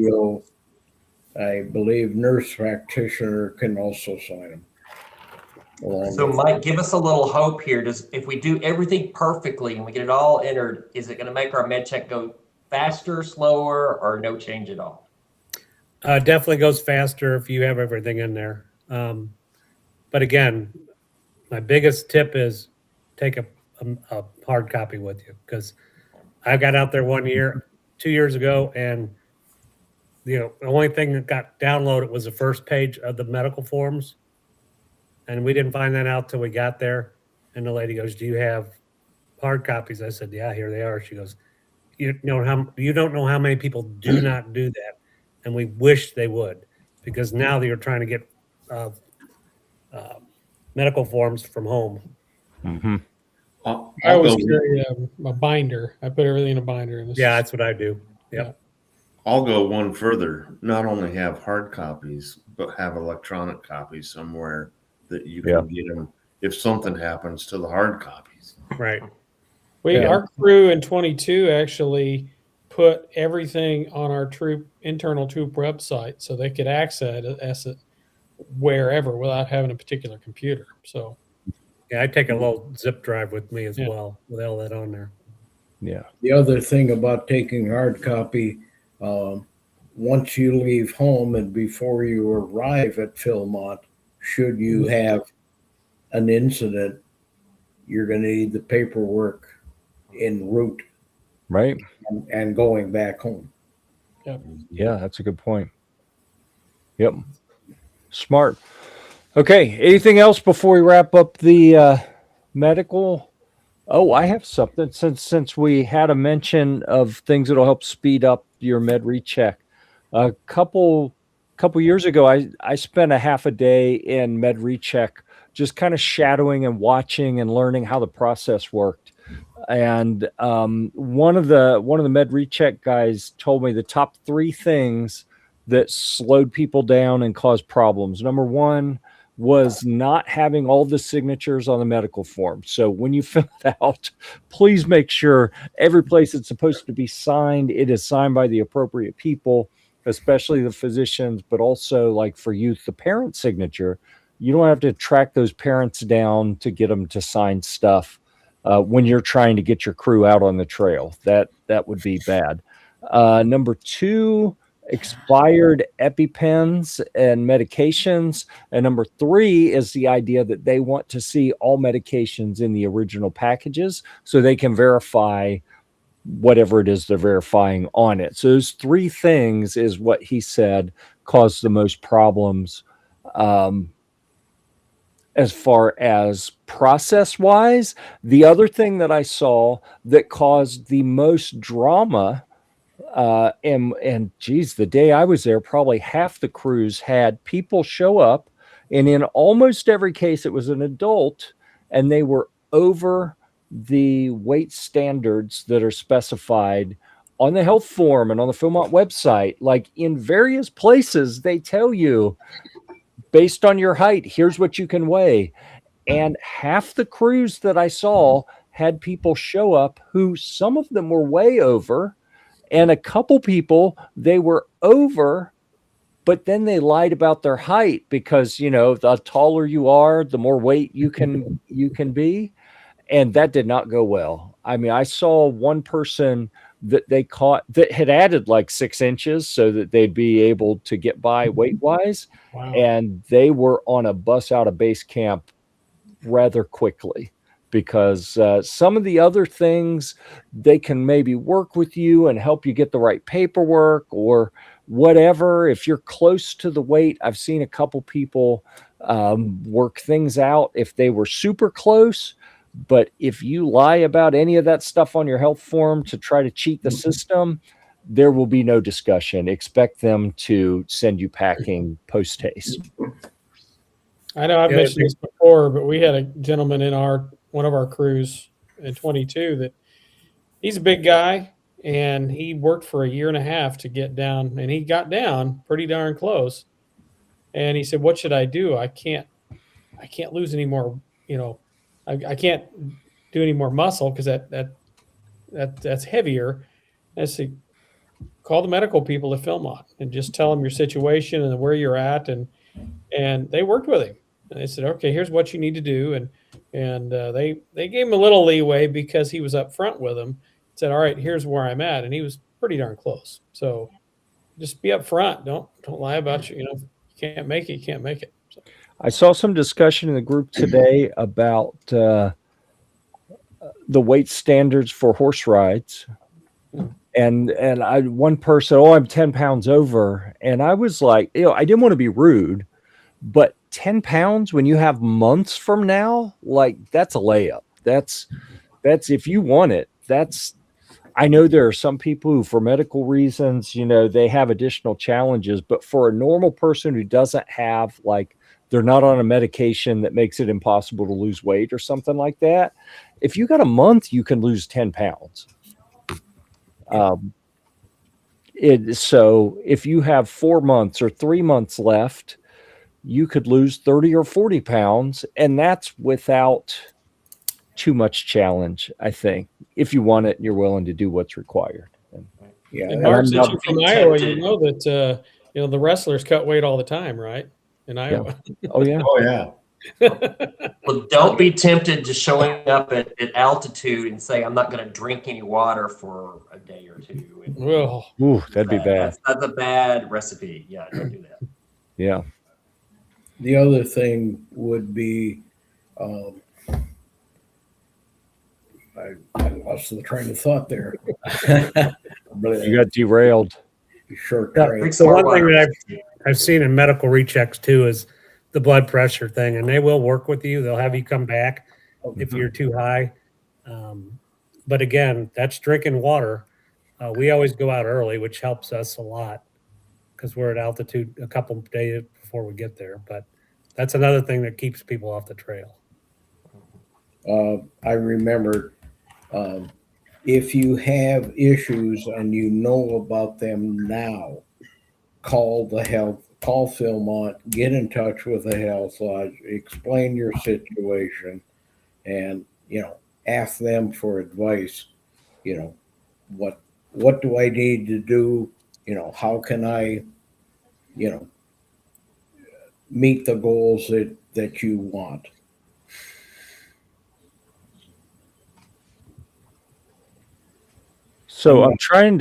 Speaker 2: I believe nurse practitioner can also sign them.
Speaker 6: So Mike, give us a little hope here. If we do everything perfectly and we get it all entered, is it going to make our med check go faster, slower, or no change at all?
Speaker 5: Definitely goes faster if you have everything in there. But again, my biggest tip is take a hard copy with you, because I got out there 2 years ago, and the only thing that got downloaded was the first page of the medical forms, and we didn't find that out till we got there. And the lady goes, "Do you have hard copies?" I said, "Yeah, here they are." She goes, you don't know how many people do not do that, and we wish they would, because now they're trying to get medical forms from home.
Speaker 1: Mm-hmm.
Speaker 3: I always carry a binder. I put everything in a binder. And
Speaker 5: Yeah, that's what I do. Yep.
Speaker 4: I'll go one further. Not only have hard copies, but have electronic copies somewhere that you can get them if something happens to the hard copies.
Speaker 5: Right.
Speaker 3: Our crew in 22 actually put everything on our internal troop website, so they could access it wherever without having a particular computer. So
Speaker 5: yeah, I take a little zip drive with me as well with all that on there.
Speaker 1: Yeah.
Speaker 2: The other thing about taking hard copy, once you leave home and before you arrive at Philmont, should you have an incident, you're going to need the paperwork en route,
Speaker 1: right,
Speaker 2: and going back home.
Speaker 1: Yeah, that's a good point. Yep. Smart. Okay. Anything else before we wrap up the medical? Oh, I have something since we had a mention of things that'll help speed up your med recheck. A couple years ago, I spent a half a day in med recheck, just kind of shadowing and watching and learning how the process worked. And one of the med recheck guys told me the top 3 things that slowed people down and caused problems. Number 1 was not having all the signatures on the medical form. So when you fill it out, please make sure every place it's supposed to be signed, it is signed by the appropriate people, especially the physicians, but also, like for youth, the parent signature. You don't have to track those parents down to get them to sign stuff when you're trying to get your crew out on the trail. That would be bad. Number 2, expired EpiPens and medications. And number 3 is the idea that they want to see all medications in the original packages so they can verify whatever it is they're verifying on it. So those 3 things is what he said caused the most problems as far as process wise. The other thing that I saw that caused the most drama, and geez, the day I was there, probably half the crews had people show up, and in almost every case, it was an adult, and they were over the weight standards that are specified on the health form and on the Philmont website. Like in various places, they tell you, based on your height, here's what you can weigh. And half the crews that I saw had people show up who, some of them were way over, and a couple people, they were over, but then they lied about their height because, the taller you are, the more weight you can be. And that did not go well. I mean, I saw one person that they caught that had added like 6 inches so that they'd be able to get by weight wise.
Speaker 3: Wow.
Speaker 1: And they were on a bus out of base camp rather quickly because some of the other things, they can maybe work with you and help you get the right paperwork or whatever. If you're close to the weight, I've seen a couple people work things out if they were super close. But if you lie about any of that stuff on your health form to try to cheat the system, there will be no discussion. Expect them to send you packing post haste.
Speaker 3: I know I've mentioned this before, but we had a gentleman in one of our crews in 22 that he's a big guy, and he worked for a year and a half to get down, and he got down pretty darn close. And he said, "What should I do? I can't lose any more. I can't do any more muscle because that's heavier." And I said, "Call the medical people at Philmont and just tell them your situation and where you're at." And they worked with him. And they said, "Okay, here's what you need to do." And they gave him a little leeway because he was up front with them. Said, "All right, here's where I'm at," and he was pretty darn close. So just be up front. Don't lie about you. If you can't make it, you can't make it. So.
Speaker 1: I saw some discussion in the group today about the weight standards for horse rides. And one person, I'm 10 pounds over. And I was like, I didn't want to be rude, but 10 pounds when you have months from now, like that's a layup. That's if you want it, I know there are some people who, for medical reasons, they have additional challenges, but for a normal person who doesn't have, like, they're not on a medication that makes it impossible to lose weight or something like that. If you got a month, you can lose 10 pounds. So if you have 4 months or 3 months left, you could lose 30 or 40 pounds. And that's without too much challenge, I think, if you want it and you're willing to do what's required.
Speaker 2: Yeah.
Speaker 3: And Mark, since you're from Iowa, you know that the wrestlers cut weight all the time, right? In Iowa.
Speaker 1: Yeah. Oh yeah.
Speaker 2: Oh yeah.
Speaker 6: Well, don't be tempted to showing up at altitude and say, "I'm not going to drink any water for a day or two."
Speaker 3: Well,
Speaker 1: ooh, that'd be bad.
Speaker 6: That's a bad recipe. Yeah, don't do that.
Speaker 1: Yeah.
Speaker 2: The other thing would be, I lost the train of thought there.
Speaker 1: You got derailed.
Speaker 2: Short
Speaker 5: Yeah,
Speaker 2: train.
Speaker 5: the one thing that I've seen in medical rechecks too is the blood pressure thing, and they will work with you. They'll have you come back if you're too high. But again, that's drinking water. We always go out early, which helps us a lot because we're at altitude a couple of days before we get there. But that's another thing that keeps people off the trail.
Speaker 2: I remember if you have issues and you know about them now, call Philmont, get in touch with the health lodge, explain your situation, and ask them for advice. What do I need to do? How can I meet the goals that you want?
Speaker 1: So I'm trying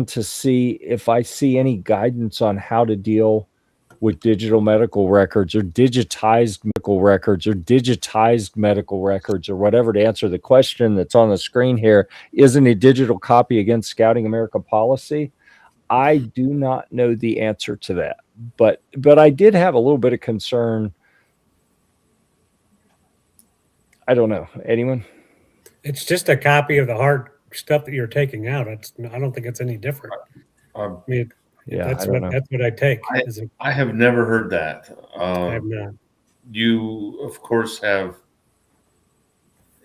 Speaker 1: to see if I see any guidance on how to deal with digital medical records or digitized medical records or whatever to answer the question that's on the screen here. Isn't a digital copy against Scouting America policy? I do not know the answer to that, but I did have a little bit of concern. I don't know. Anyone?
Speaker 5: It's just a copy of the hard stuff that you're taking out. I don't think it's any different.
Speaker 4: I
Speaker 5: mean,
Speaker 1: Yeah,
Speaker 5: that's
Speaker 1: I don't know.
Speaker 5: what I take.
Speaker 4: I have never heard that.
Speaker 5: I have not.
Speaker 4: You, of course, have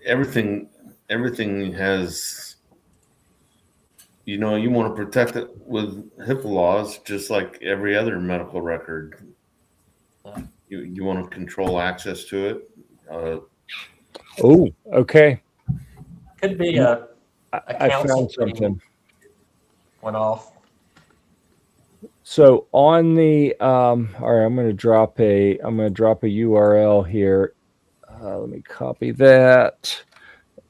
Speaker 4: everything. Everything has, you want to protect it with HIPAA laws, just like every other medical record. You want to control access to it.
Speaker 1: Oh, okay.
Speaker 6: Could be
Speaker 1: I found something.
Speaker 6: Went off.
Speaker 1: So on the all right, I'm going to drop a URL here. Let me copy that,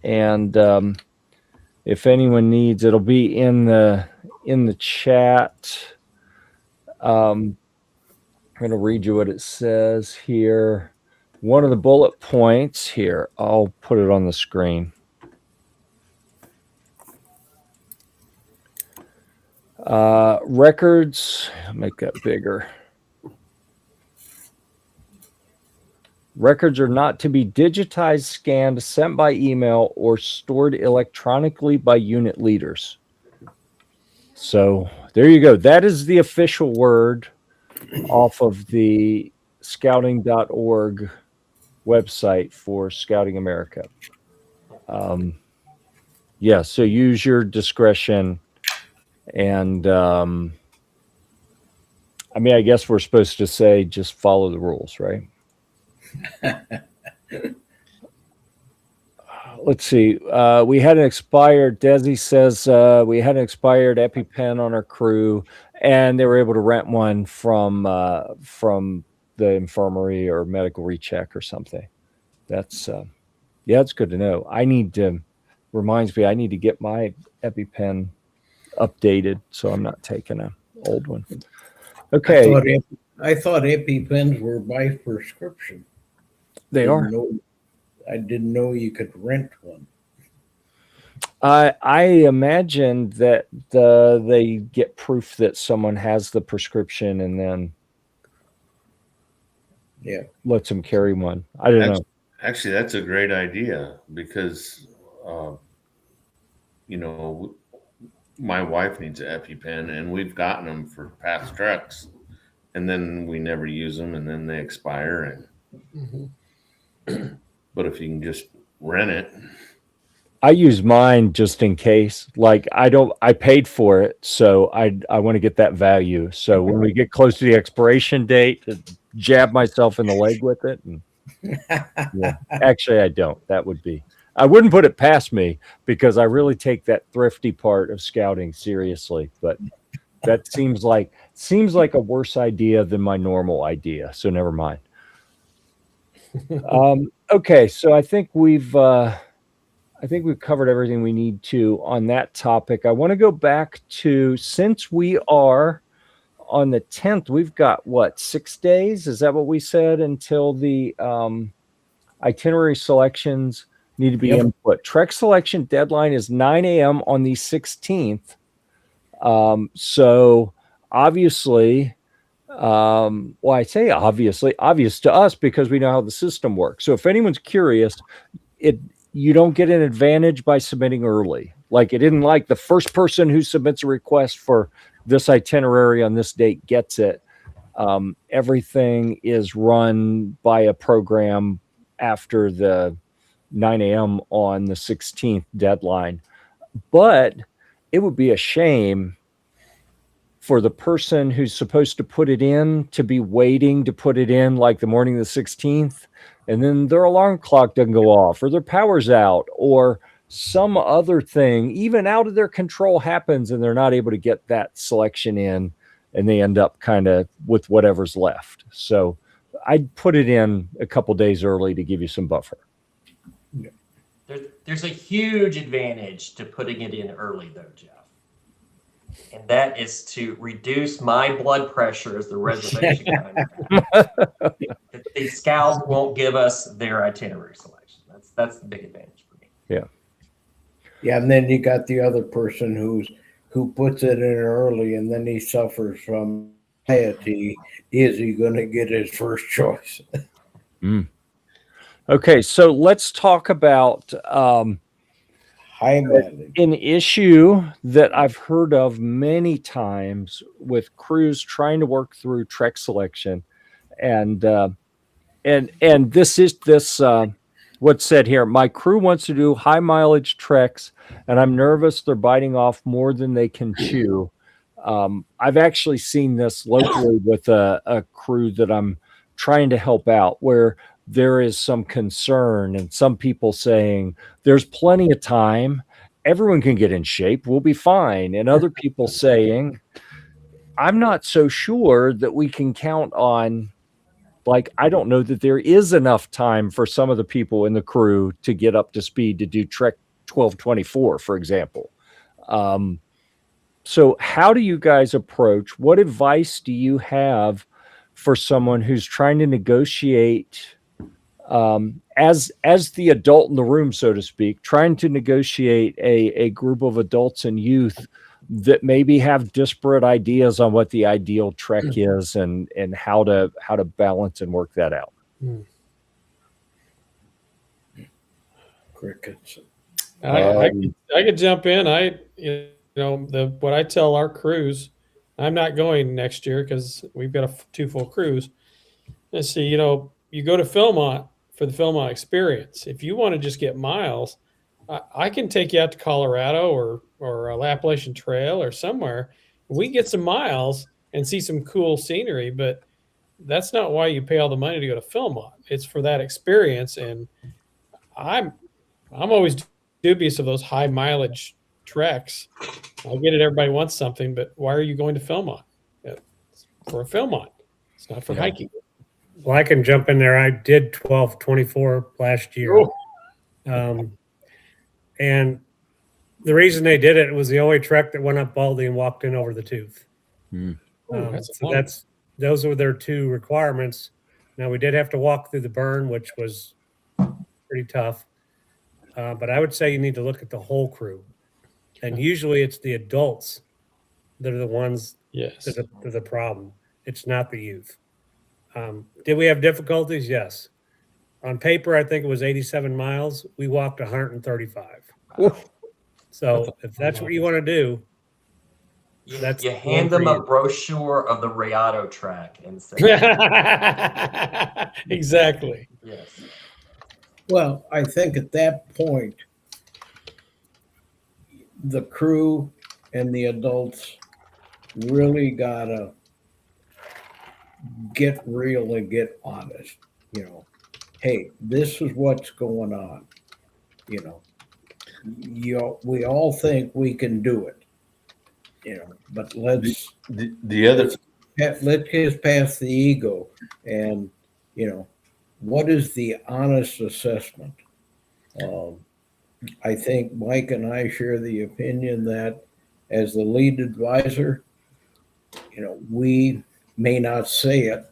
Speaker 1: and if anyone needs, it'll be in the chat. I'm going to read you what it says here. one of the bullet points here, I'll put it on the screen. Records, make that bigger. Records are not to be digitized, scanned, sent by email, or stored electronically by unit leaders. So there you go. That is the official word off of the scouting.org website for Scouting America. Yeah, so use your discretion. And I mean, I guess we're supposed to say just follow the rules, right? Let's see. We had an expired, Desi says, we had an expired EpiPen on our crew, and they were able to rent one from the infirmary or medical recheck or something. That's, yeah, it's good to know. Reminds me, I need to get my EpiPen updated so I'm not taking an old one. Okay.
Speaker 2: I thought EpiPens were by prescription.
Speaker 1: They are.
Speaker 2: I didn't know you could rent one.
Speaker 1: I imagine that they get proof that someone has the prescription and then lets them carry one. I don't know.
Speaker 4: Actually, that's a great idea because, you know, my wife needs an EpiPen and we've gotten them for past trucks and then we never use them and then they expire. But if you can just rent it.
Speaker 1: I use mine just in case. Like I paid for it, so I want to get that value. So when we get close to the expiration date, jab myself in the leg with it. And, yeah. Actually, I don't. I wouldn't put it past me because I really take that thrifty part of scouting seriously. But that seems like a worse idea than my normal idea. So never mind. Okay, so I think we've covered everything we need to on that topic. I want to go back to, since we are on the 10th, we've got 6 days? Is that what we said until the itinerary selections need to be input? Trek selection deadline is 9 a.m. on the 16th. So obviously, well, I say obviously, obvious to us because we know how the system works. So if anyone's curious, you don't get an advantage by submitting early. Like it isn't like the first person who submits a request for this itinerary on this date gets it. Everything is run by a program after the 9 a.m. on the 16th deadline. But it would be a shame for the person who's supposed to put it in to be waiting to put it in like the morning of the 16th, and then their alarm clock doesn't go off, or their power's out, or some other thing, even out of their control, happens, and they're not able to get that selection in, and they end up kind of with whatever's left. So I'd put it in a couple days early to give you some buffer.
Speaker 6: There's a huge advantage to putting it in early, though, Jeff. And that is to reduce my blood pressure as the reservation manager. The scouts won't give us their itinerary selection. That's the big advantage for me.
Speaker 1: Yeah.
Speaker 2: Yeah, and then you got the other person who puts it in early and then he suffers from anxiety. Is he going to get his first choice?
Speaker 1: Okay, so let's talk about an issue that I've heard of many times with crews trying to work through trek selection, and this what's said here. My crew wants to do high mileage treks, and I'm nervous they're biting off more than they can chew. I've actually seen this locally with a crew that I'm trying to help out, where there is some concern and some people saying there's plenty of time, everyone can get in shape, we'll be fine, and other people saying I'm not so sure that we can count on, like, I don't know that there is enough time for some of the people in the crew to get up to speed to do Trek 1224, for example. So how do you guys approach, what advice do you have for someone who's trying to negotiate as the adult in the room, so to speak, trying to negotiate a group of adults and youth that maybe have disparate ideas on what the ideal trek is and how to balance and work that out.
Speaker 2: Crickets.
Speaker 3: I could jump in. What I tell our crews, I'm not going next year because we've got two full crews. Let's see, you go to Philmont for the Philmont experience. If you want to just get miles, I can take you out to Colorado or a Appalachian Trail or somewhere. We get some miles and see some cool scenery, but that's not why you pay all the money to go to Philmont. It's for that experience, and I'm always dubious of those high mileage treks. I get it, everybody wants something, but why are you going to Philmont? It's for a Philmont. It's not for hiking.
Speaker 5: Well, I can jump in there. I did 1224 last year. And the reason they did it was the only trek that went up Baldy and walked in over the tooth. Those were their two requirements. Now, we did have to walk through the burn, which was pretty tough. But I would say you need to look at the whole crew. And usually it's the adults that are the ones that are the problem. It's not the youth. Did we have difficulties? Yes. On paper, I think it was 87 miles. We walked 135. So if that's what you want to do,
Speaker 6: you hand them a brochure of the Rayado track and say,
Speaker 3: exactly.
Speaker 6: Yes.
Speaker 2: Well, I think at that point, the crew and the adults really gotta get real and get honest. Hey, this is what's going on. We all think we can do it. But let's get past the ego and what is the honest assessment? I think Mike and I share the opinion that as the lead advisor, we may not say it,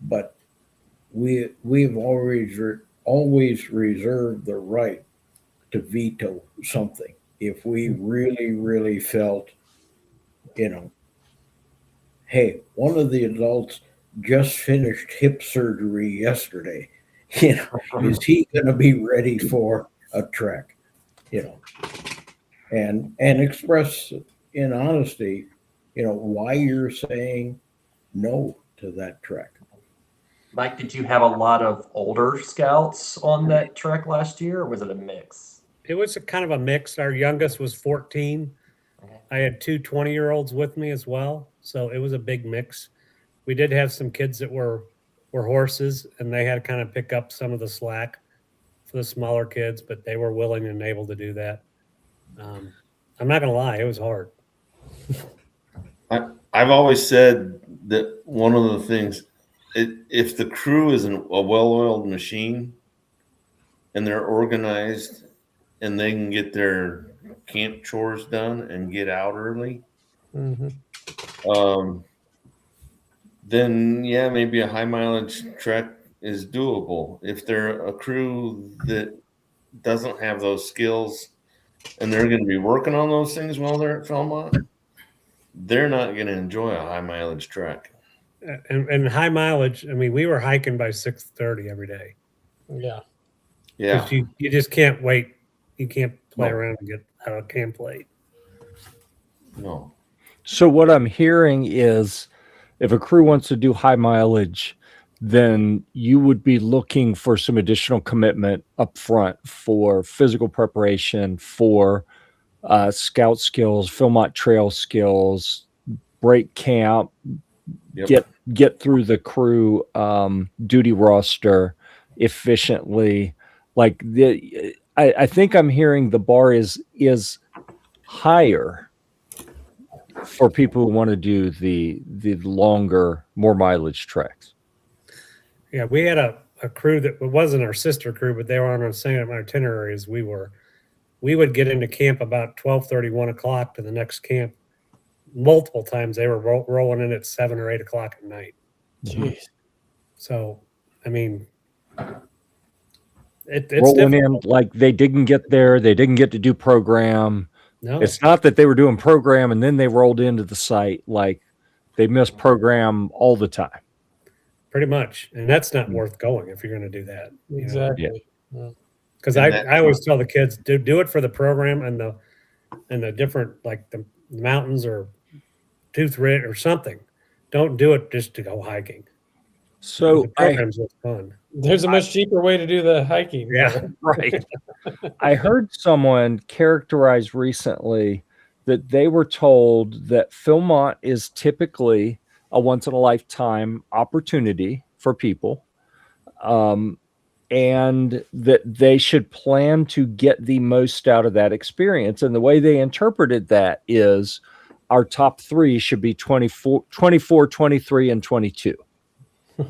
Speaker 2: but we've always reserved the right to veto something if we really, really felt, hey, one of the adults just finished hip surgery yesterday. Is he going to be ready for a trek? And express in honesty, why you're saying no to that trek.
Speaker 6: Mike, did you have a lot of older scouts on that trek last year, or was it a mix?
Speaker 5: It was kind of a mix. Our youngest was 14.
Speaker 6: Okay.
Speaker 5: I had two 20-year-olds with me as well. So it was a big mix. We did have some kids that were horses, and they had to kind of pick up some of the slack for the smaller kids, but they were willing and able to do that. I'm not going to lie, it was hard.
Speaker 4: I've always said that one of the things, if the crew is a well-oiled machine and they're organized and they can get their camp chores done and get out early, then maybe a high mileage trek is doable. If they're a crew that doesn't have those skills and they're going to be working on those things while they're at Philmont, they're not going to enjoy a high mileage trek.
Speaker 5: And high mileage, I mean, we were hiking by 6:30 every day.
Speaker 3: Yeah.
Speaker 5: You just can't wait. You can't play around and get out of camp late.
Speaker 4: No.
Speaker 1: So what I'm hearing is if a crew wants to do high mileage, then you would be looking for some additional commitment up front for physical preparation, for scout skills, Philmont trail skills, break camp, get through the crew duty roster efficiently. Like I think I'm hearing the bar is higher for people who want to do the longer, more mileage treks.
Speaker 5: Yeah, we had a crew that wasn't our sister crew, but they were on the same itinerary as we were. We would get into camp about 12:30, 1 o'clock to the next camp. Multiple times they were rolling in at 7 or 8 o'clock at night.
Speaker 3: Jeez.
Speaker 5: So, I mean, It's
Speaker 1: rolling
Speaker 5: difficult.
Speaker 1: in like they didn't get there, they didn't get to do program.
Speaker 5: No,
Speaker 1: It's not that they were doing program and then they rolled into the site. Like they missed program all the time.
Speaker 5: pretty much. And that's not worth going if you're going to do that.
Speaker 3: Exactly.
Speaker 5: Because
Speaker 4: And
Speaker 5: I always tell the kids, do it for the program and the different, like the mountains or Tooth Ridge or something. Don't do it just to go hiking.
Speaker 1: So
Speaker 5: The programs look fun.
Speaker 3: There's a much cheaper way to do the hiking.
Speaker 5: Yeah.
Speaker 3: though.
Speaker 1: right. I heard someone characterize recently that they were told that Philmont is typically a once in a lifetime opportunity for people. And that they should plan to get the most out of that experience. And the way they interpreted that is our top three should be 24, 23, and 22.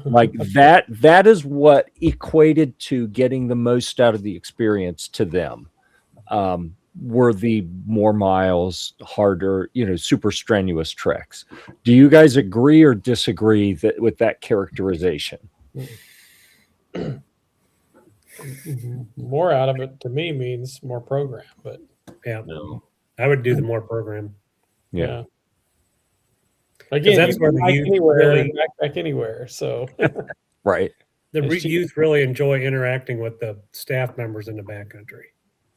Speaker 1: Like that is what equated to getting the most out of the experience to them. Were the more miles, harder, super strenuous treks. Do you guys agree or disagree with that characterization?
Speaker 3: More out of it to me means more program, but
Speaker 5: Yeah.
Speaker 4: No.
Speaker 5: I would do the more program.
Speaker 3: yeah. Again,
Speaker 5: that's
Speaker 3: you
Speaker 5: where
Speaker 3: can
Speaker 5: the
Speaker 3: hike
Speaker 5: youth
Speaker 3: anywhere,
Speaker 5: really-
Speaker 3: backpack anywhere. So
Speaker 1: Right.
Speaker 5: The
Speaker 3: It's cheap.
Speaker 5: youth really enjoy interacting with the staff members in the backcountry.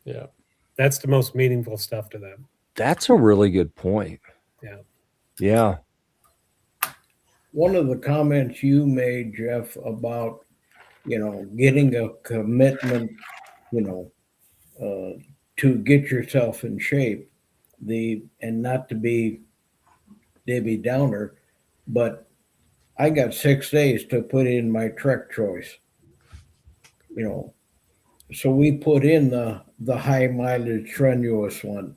Speaker 3: yeah.
Speaker 5: That's the most meaningful stuff to them.
Speaker 1: That's a really good point.
Speaker 5: Yeah.
Speaker 1: Yeah.
Speaker 2: One of the comments you made, Jeff, about, getting a commitment, to get yourself in shape, and not to be Debbie Downer, but I got 6 days to put in my trek choice. So we put in the high mileage strenuous one.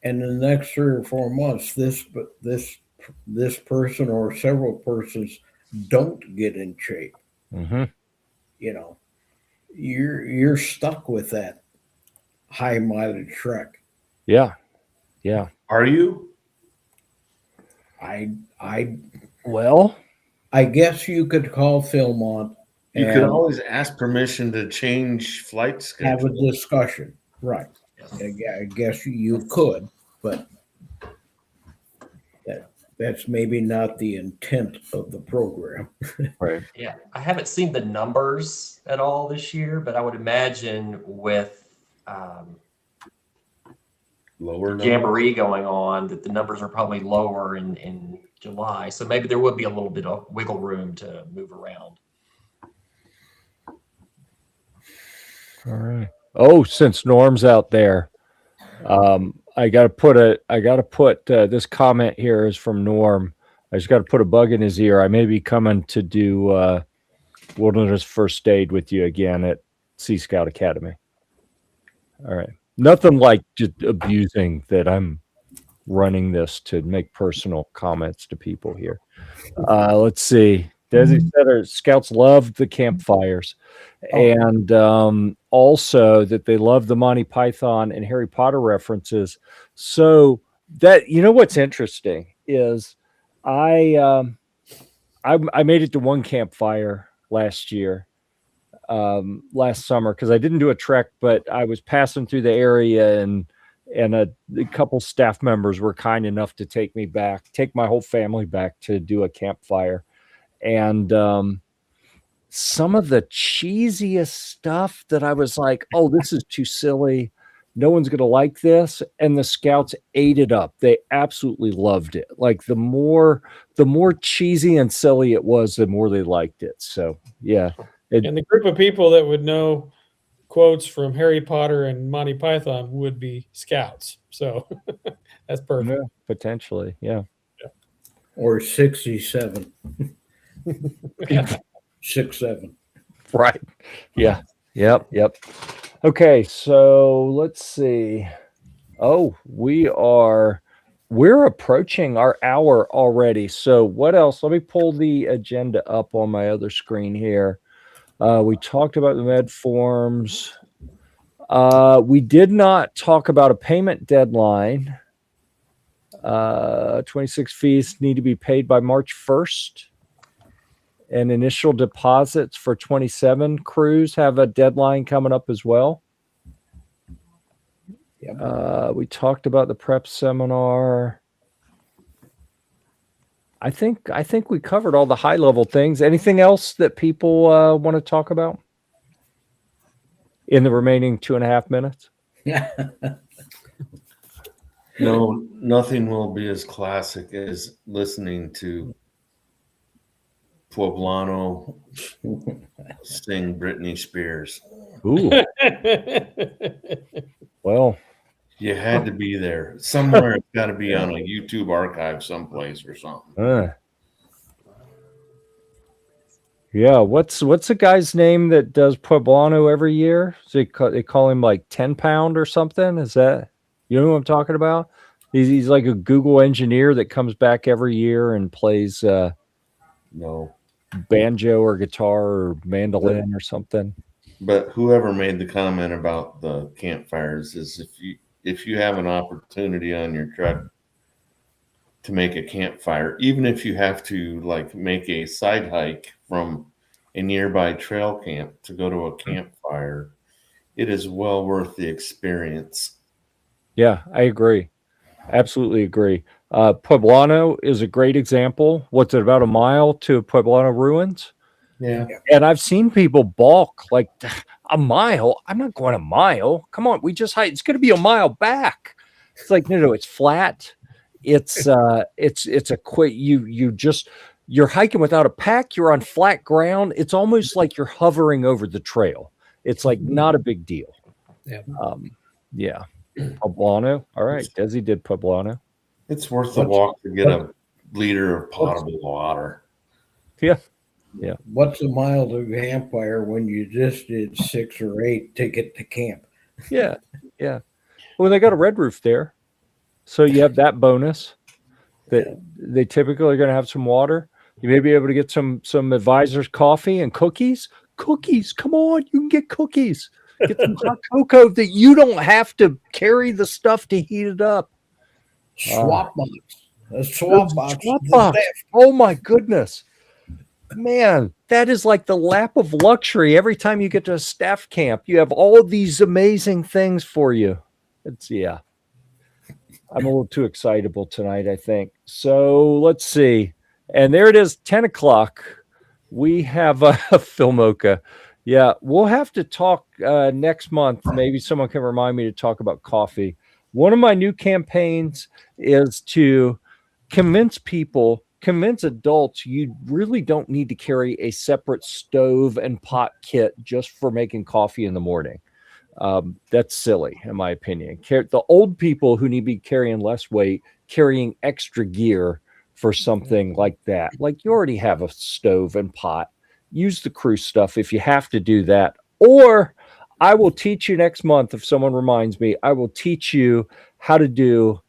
Speaker 2: And in the next 3 or 4 months, this person or several persons don't get in shape.
Speaker 1: Mm-hmm.
Speaker 2: You're stuck with that high mileage trek.
Speaker 1: Yeah. Yeah.
Speaker 4: Are you?
Speaker 2: I
Speaker 1: Well,
Speaker 2: guess you could call Philmont
Speaker 4: You
Speaker 2: and
Speaker 4: could always ask permission to change flight
Speaker 2: have a
Speaker 4: schedule.
Speaker 2: discussion. Right. I guess you could, but that's maybe not the intent of the program.
Speaker 1: right.
Speaker 6: Yeah, I haven't seen the numbers at all this year, but I would imagine with
Speaker 4: Lower number.
Speaker 6: Jamboree going on that the numbers are probably lower in July. So maybe there would be a little bit of wiggle room to move around.
Speaker 1: All right. Oh, since Norm's out there, I got to put this comment here is from Norm. I just got to put a bug in his ear. I may be coming to do Wilderness First Aid with you again at Sea Scout Academy. All right. Nothing like just abusing that I'm running this to make personal comments to people here. Let's see. Desi said our scouts loved the campfires, and also that they love the Monty Python and Harry Potter references. So that what's interesting is I made it to one campfire last summer because I didn't do a trek, but I was passing through the area and a couple staff members were kind enough to take my whole family back to do a campfire. And some of the cheesiest stuff that I was like, oh, this is too silly. No one's going to like this. And the scouts ate it up. They absolutely loved it. Like the more cheesy and silly it was, the more they liked it. So, yeah.
Speaker 3: And the group of people that would know quotes from Harry Potter and Monty Python would be scouts. So that's perfect.
Speaker 1: Yeah, potentially. Yeah.
Speaker 2: Or 67. 6'7".
Speaker 1: Right. Yeah. Yep. Okay. So let's see. Oh, we're approaching our hour already. So what else? Let me pull the agenda up on my other screen here. We talked about the med forms. We did not talk about a payment deadline. 26 fees need to be paid by March 1st. And initial deposits for 27 crews have a deadline coming up as well.
Speaker 2: Yep.
Speaker 1: We talked about the prep seminar. I think we covered all the high level things. Anything else that people want to talk about in the remaining 2.5 minutes?
Speaker 4: No, nothing will be as classic as listening to Poblano sing Britney Spears.
Speaker 1: Ooh, well,
Speaker 4: You had to be there. Somewhere it's got to be on a YouTube archive someplace or something.
Speaker 1: yeah. What's the guy's name that does Poblano every year? So they call him like 10 Pound or something. Is that, you know who I'm talking about? He's like a Google engineer that comes back every year and plays
Speaker 4: No.
Speaker 1: banjo or guitar or mandolin or something.
Speaker 4: But whoever made the comment about the campfires is if you have an opportunity on your truck to make a campfire, even if you have to like make a side hike from a nearby trail camp to go to a campfire, it is well worth the experience.
Speaker 1: Yeah, I agree. Absolutely agree. Poblano is a great example. What's it, about a mile to Poblano ruins?
Speaker 4: Yeah.
Speaker 1: And I've seen people balk like, a mile? I'm not going a mile. Come on, we just hiked. It's going to be a mile back. It's like, no, it's flat. It's a quick, you're hiking without a pack. You're on flat ground. It's almost like you're hovering over the trail. It's like not a big deal.
Speaker 5: Yeah.
Speaker 1: Yeah. Poblano. All right. Desi did Poblano.
Speaker 4: It's worth the walk to get a liter of potable water.
Speaker 1: Yeah. Yeah.
Speaker 2: What's a mile to campfire when you just did 6 or 8 to get to camp?
Speaker 1: Yeah. Yeah. Well, they got a red roof there. So you have that bonus that they typically are going to have some water. You may be able to get some advisors coffee and cookies. Cookies. Come on. You can get cookies. Get some hot cocoa that you don't have to carry the stuff to heat it up.
Speaker 2: Swap box. A swap box.
Speaker 1: Swap box. Oh my goodness. Man, that is like the lap of luxury. Every time you get to a staff camp, you have all these amazing things for you. I'm a little too excitable tonight, I think. So let's see. And there it is, 10 o'clock. We have a Philmoca. Yeah, we'll have to talk next month. Maybe someone can remind me to talk about coffee. One of my new campaigns is to convince adults you really don't need to carry a separate stove and pot kit just for making coffee in the morning. That's silly, in my opinion. The old people who need to be carrying less weight, carrying extra gear for something like that. Like, you already have a stove and pot. Use the crew stuff if you have to do that. Or I will teach you next month, if someone reminds me, I will teach you how to do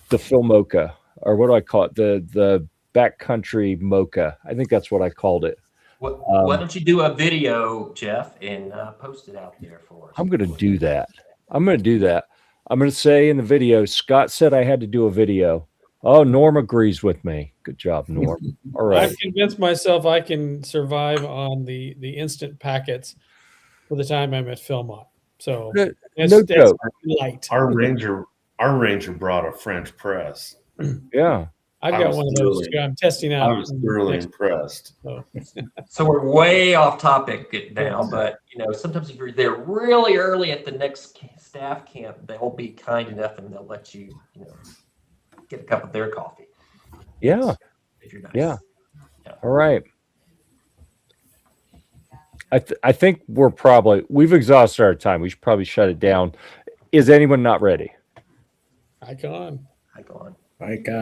Speaker 1: the Philmoca, or what do I call it? The backcountry mocha. I think that's what I called it.
Speaker 6: Why don't you do a video, Jeff, and post it out there for us?
Speaker 1: I'm going to do that. I'm going to say in the video, Scott said I had to do a video. Oh, Norm agrees with me. Good job, Norm. All right.
Speaker 3: I've convinced myself I can survive on the instant packets for the time I'm at Philmont. So
Speaker 1: No joke.
Speaker 3: light.
Speaker 4: Our ranger brought a French press.
Speaker 1: Yeah.
Speaker 3: I've
Speaker 4: I
Speaker 3: got
Speaker 4: was
Speaker 3: one of those
Speaker 4: really-
Speaker 3: too. I'm testing out.
Speaker 4: I was thoroughly impressed.
Speaker 6: So we're way off topic now, but sometimes if you're there really early at the next staff camp, they'll be kind enough and they'll let you, get a cup of their coffee.
Speaker 1: Yeah.
Speaker 6: If you're nice.
Speaker 1: Yeah. All right. I think we've exhausted our time. We should probably shut it down. Is anyone not ready?
Speaker 3: Icon.
Speaker 6: I go on.
Speaker 2: I got